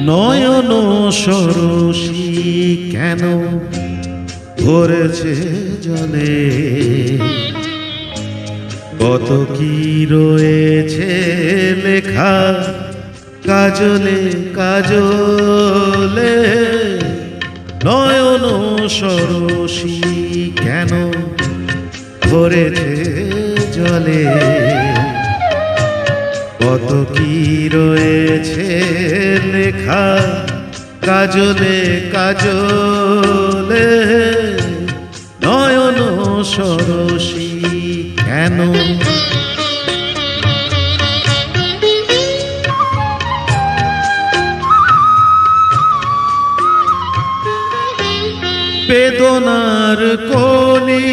নয়ন সরসী কেন ভরেছে জলে, কত কি রয়েছে লেখা কাজলে কাজলে। নয়ন সরসী কেন ভরেছে জলে, কত কি রয়েছে লেখা কাজলে কাজলে। নয়ন সরসী কেন, বেদনার কলি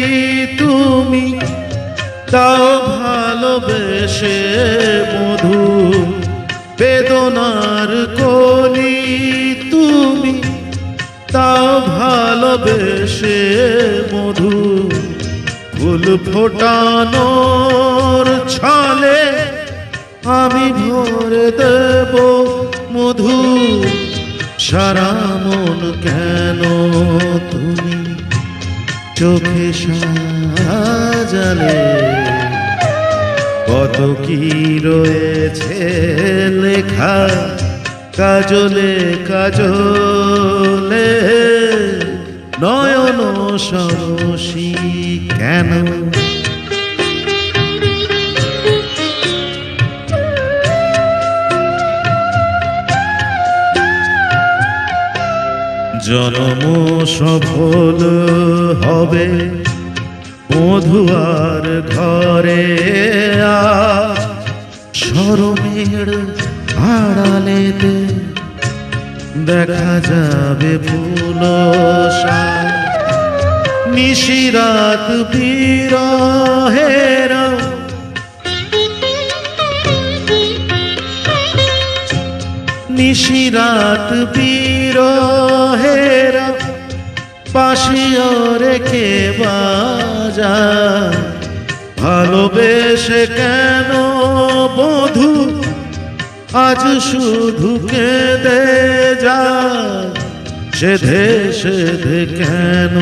তুমি তাও ভালোবেসে মধু, বেদনার কলি তুমি তাও ভালোবেসে মধু। ফুল ফোটানোর ছলে আমি ভরে দেব মধু। সারা মন কেন তুমি চোখে সাজালে, কত কি রয়েছে লেখা কাজলে কাজলে। নয়ন সরসী কেন, জন্ম সফল হবে মধুয়ার ঘরে, শরমের আড়ালেতে দেখা যাবে ফুল নিশিরাত বিরহের, নিশিরাত বিরহের পাশিও রেখে বাজা। ভালোবেসে কেন বধু আজ শুধু কেঁদে যা, সেধে সেধে কেন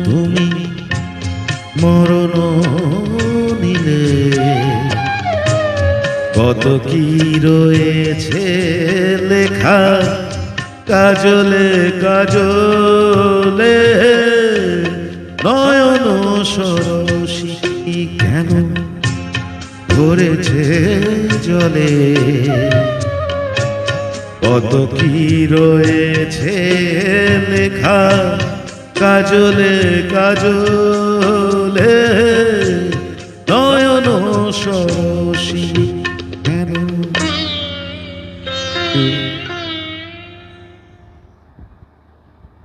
তুমি মরণ নিলে। কত কি রয়েছে লেখা কাজলে কাজলে। নয়ন সরসী কেন ভরেছে জলে, কত কি রয়েছে লেখা কাজলে কাজলে। নয়ন সরসী কেন।